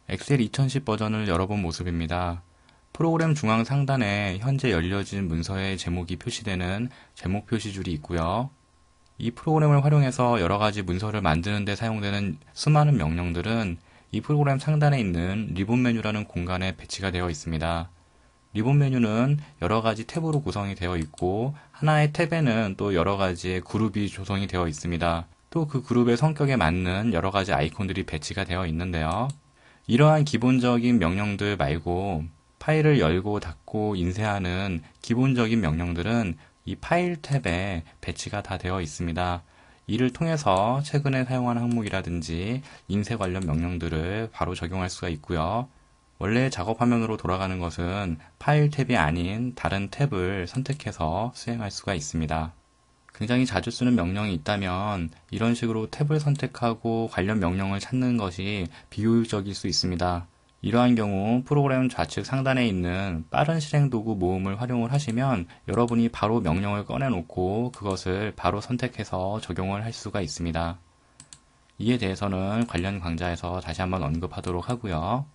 엑셀 2010 버전을 열어본 모습입니다. 프로그램 중앙 상단에 현재 열려진 문서의 제목이 표시되는 제목 표시줄이 있고요. 이 프로그램을 활용해서 여러 가지 문서를 만드는 데 사용되는 수많은 명령들은 이 프로그램 상단에 있는 리본 메뉴라는 공간에 배치가 되어 있습니다. 리본 메뉴는 여러 가지 탭으로 구성이 되어 있고 하나의 탭에는 또 여러 가지의 그룹이 조성이 되어 있습니다. 또 그 그룹의 성격에 맞는 여러 가지 아이콘들이 배치가 되어 있는데요. 이러한 기본적인 명령들 말고 파일을 열고 닫고 인쇄하는 기본적인 명령들은 이 파일 탭에 배치가 다 되어 있습니다. 이를 통해서 최근에 사용한 항목이라든지 인쇄 관련 명령들을 바로 적용할 수가 있고요. 원래 작업 화면으로 돌아가는 것은 파일 탭이 아닌 다른 탭을 선택해서 수행할 수가 있습니다. 굉장히 자주 쓰는 명령이 있다면 이런 식으로 탭을 선택하고 관련 명령을 찾는 것이 비효율적일 수 있습니다. 이러한 경우 프로그램 좌측 상단에 있는 빠른 실행 도구 모음을 활용을 하시면 여러분이 바로 명령을 꺼내놓고 그것을 바로 선택해서 적용을 할 수가 있습니다. 이에 대해서는 관련 강좌에서 다시 한번 언급하도록 하고요.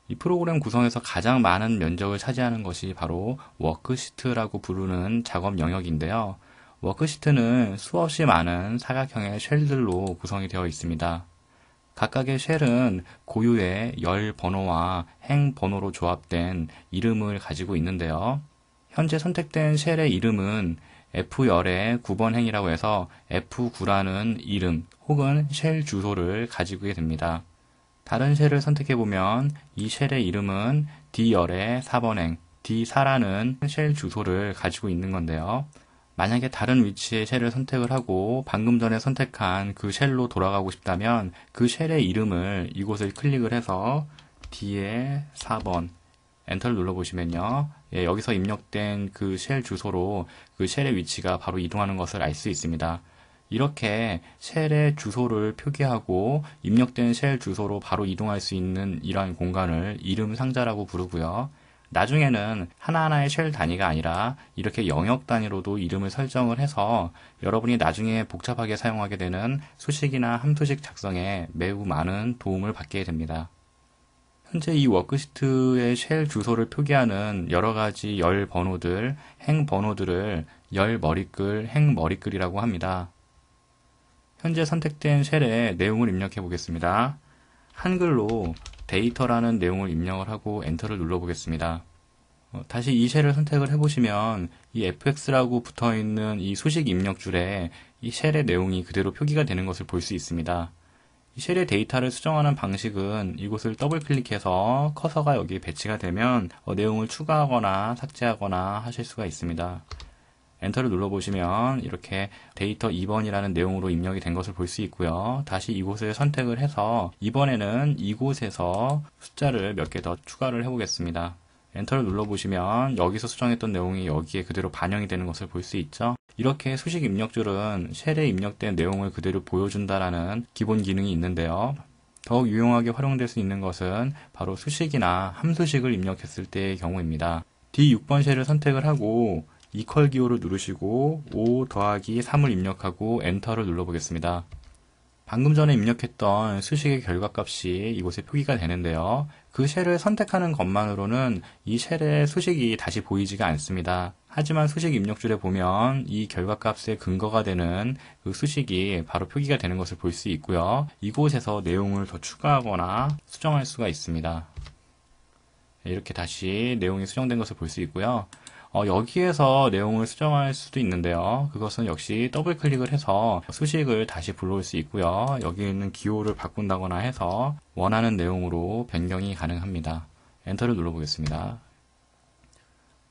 이 프로그램 구성에서 가장 많은 면적을 차지하는 것이 바로 워크시트라고 부르는 작업 영역인데요. 워크시트는 수없이 많은 사각형의 쉘들로 구성이 되어 있습니다. 각각의 쉘은 고유의 열 번호와 행 번호로 조합된 이름을 가지고 있는데요. 현재 선택된 쉘의 이름은 F열의 9번 행이라고 해서 F9라는 이름 혹은 쉘 주소를 가지고 됩니다. 다른 쉘을 선택해보면 이 쉘의 이름은 D열의 4번행, D4라는 쉘 주소를 가지고 있는 건데요. 만약에 다른 위치의 쉘을 선택을 하고 방금 전에 선택한 그 쉘로 돌아가고 싶다면 그 쉘의 이름을 이곳을 클릭을 해서 D의 4번 엔터를 눌러보시면요. 여기서 입력된 그 쉘 주소로 그 쉘의 위치가 바로 이동하는 것을 알 수 있습니다. 이렇게 쉘의 주소를 표기하고 입력된 쉘 주소로 바로 이동할 수 있는 이러한 공간을 이름 상자라고 부르고요. 나중에는 하나하나의 쉘 단위가 아니라 이렇게 영역 단위로도 이름을 설정을 해서 여러분이 나중에 복잡하게 사용하게 되는 수식이나 함수식 작성에 매우 많은 도움을 받게 됩니다. 현재 이 워크시트의 쉘 주소를 표기하는 여러 가지 열 번호들, 행 번호들을 열 머리글, 행 머리글이라고 합니다. 현재 선택된 쉘의 내용을 입력해 보겠습니다. 한글로 데이터라는 내용을 입력을 하고 엔터를 눌러 보겠습니다. 다시 이 쉘을 선택을 해보시면 이 fx라고 붙어있는 이 수식 입력줄에 이 쉘의 내용이 그대로 표기가 되는 것을 볼 수 있습니다. 이 쉘의 데이터를 수정하는 방식은 이곳을 더블 클릭해서 커서가 여기 배치가 되면 내용을 추가하거나 삭제하거나 하실 수가 있습니다. 엔터를 눌러보시면 이렇게 데이터 2번이라는 내용으로 입력이 된 것을 볼 수 있고요. 다시 이곳을 선택을 해서 이번에는 이곳에서 숫자를 몇 개 더 추가를 해보겠습니다. 엔터를 눌러보시면 여기서 수정했던 내용이 여기에 그대로 반영이 되는 것을 볼 수 있죠. 이렇게 수식 입력줄은 쉘에 입력된 내용을 그대로 보여준다라는 기본 기능이 있는데요. 더욱 유용하게 활용될 수 있는 것은 바로 수식이나 함수식을 입력했을 때의 경우입니다. D6번 쉘을 선택을 하고 이퀄 기호를 누르시고 5 더하기 3을 입력하고 엔터를 눌러보겠습니다. 방금 전에 입력했던 수식의 결과값이 이곳에 표기가 되는데요. 그 쉘을 선택하는 것만으로는 이 쉘의 수식이 다시 보이지가 않습니다. 하지만 수식 입력줄에 보면 이 결과값의 근거가 되는 그 수식이 바로 표기가 되는 것을 볼 수 있고요. 이곳에서 내용을 더 추가하거나 수정할 수가 있습니다. 이렇게 다시 내용이 수정된 것을 볼 수 있고요. 여기에서 내용을 수정할 수도 있는데요. 그것은 역시 더블 클릭을 해서 수식을 다시 불러올 수 있고요. 여기 있는 기호를 바꾼다거나 해서 원하는 내용으로 변경이 가능합니다. 엔터를 눌러보겠습니다.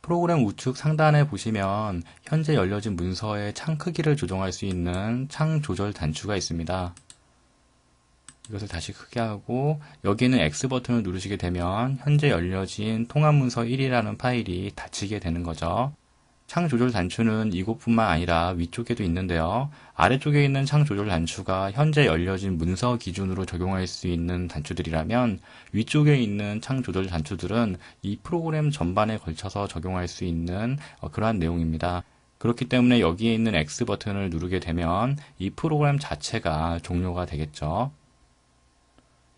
프로그램 우측 상단에 보시면 현재 열려진 문서의 창 크기를 조정할 수 있는 창 조절 단추가 있습니다. 이것을 다시 크게 하고 여기 있는 X 버튼을 누르시게 되면 현재 열려진 통합문서 1이라는 파일이 닫히게 되는 거죠. 창 조절 단추는 이곳뿐만 아니라 위쪽에도 있는데요. 아래쪽에 있는 창 조절 단추가 현재 열려진 문서 기준으로 적용할 수 있는 단추들이라면 위쪽에 있는 창 조절 단추들은 이 프로그램 전반에 걸쳐서 적용할 수 있는 그러한 내용입니다. 그렇기 때문에 여기에 있는 X 버튼을 누르게 되면 이 프로그램 자체가 종료가 되겠죠.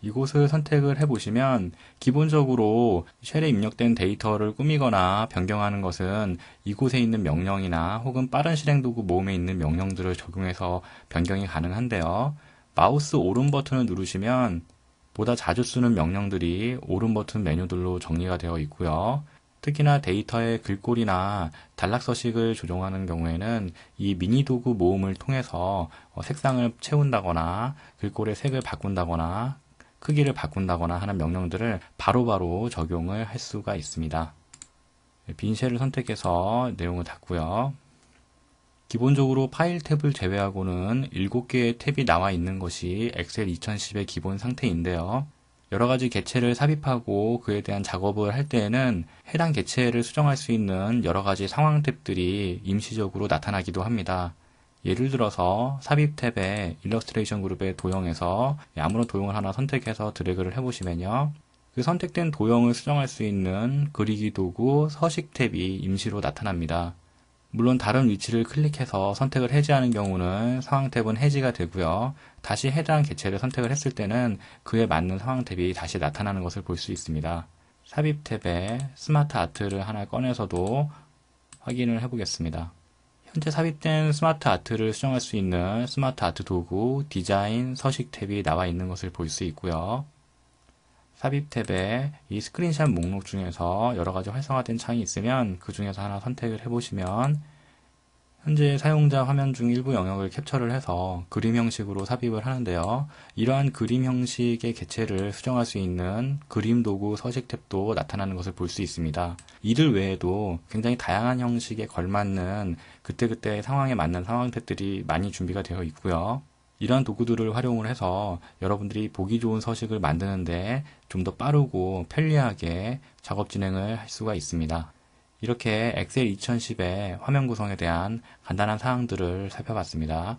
이곳을 선택을 해보시면 기본적으로 쉘에 입력된 데이터를 꾸미거나 변경하는 것은 이곳에 있는 명령이나 혹은 빠른 실행 도구 모음에 있는 명령들을 적용해서 변경이 가능한데요. 마우스 오른 버튼을 누르시면 보다 자주 쓰는 명령들이 오른 버튼 메뉴들로 정리가 되어 있고요. 특히나 데이터의 글꼴이나 단락 서식을 조정하는 경우에는 이 미니 도구 모음을 통해서 색상을 채운다거나 글꼴의 색을 바꾼다거나 크기를 바꾼다거나 하는 명령들을 바로바로 적용을 할 수가 있습니다. 빈 쉘을 선택해서 내용을 닫고요. 기본적으로 파일 탭을 제외하고는 7개의 탭이 나와 있는 것이 엑셀 2010의 기본 상태인데요. 여러가지 객체를 삽입하고 그에 대한 작업을 할 때에는 해당 객체를 수정할 수 있는 여러가지 상황 탭들이 임시적으로 나타나기도 합니다. 예를 들어서 삽입 탭에 일러스트레이션 그룹의 도형에서 아무런 도형을 하나 선택해서 드래그를 해보시면요. 그 선택된 도형을 수정할 수 있는 그리기 도구 서식 탭이 임시로 나타납니다. 물론 다른 위치를 클릭해서 선택을 해제하는 경우는 상황 탭은 해지가 되고요. 다시 해당 객체를 선택을 했을 때는 그에 맞는 상황 탭이 다시 나타나는 것을 볼 수 있습니다. 삽입 탭에 스마트 아트를 하나 꺼내서도 확인을 해보겠습니다. 현재 삽입된 스마트 아트를 수정할 수 있는 스마트 아트 도구 디자인 서식 탭이 나와 있는 것을 볼 수 있고요. 삽입 탭에 이 스크린샷 목록 중에서 여러가지 활성화된 창이 있으면 그 중에서 하나 선택을 해보시면 현재 사용자 화면 중 일부 영역을 캡처를 해서 그림 형식으로 삽입을 하는데요. 이러한 그림 형식의 객체를 수정할 수 있는 그림 도구 서식 탭도 나타나는 것을 볼 수 있습니다. 이들 외에도 굉장히 다양한 형식에 걸맞는 그때그때 상황에 맞는 상황 탭들이 많이 준비가 되어 있고요. 이러한 도구들을 활용을 해서 여러분들이 보기 좋은 서식을 만드는데 좀 더 빠르고 편리하게 작업 진행을 할 수가 있습니다. 이렇게 엑셀 2010의 화면 구성에 대한 간단한 사항들을 살펴봤습니다.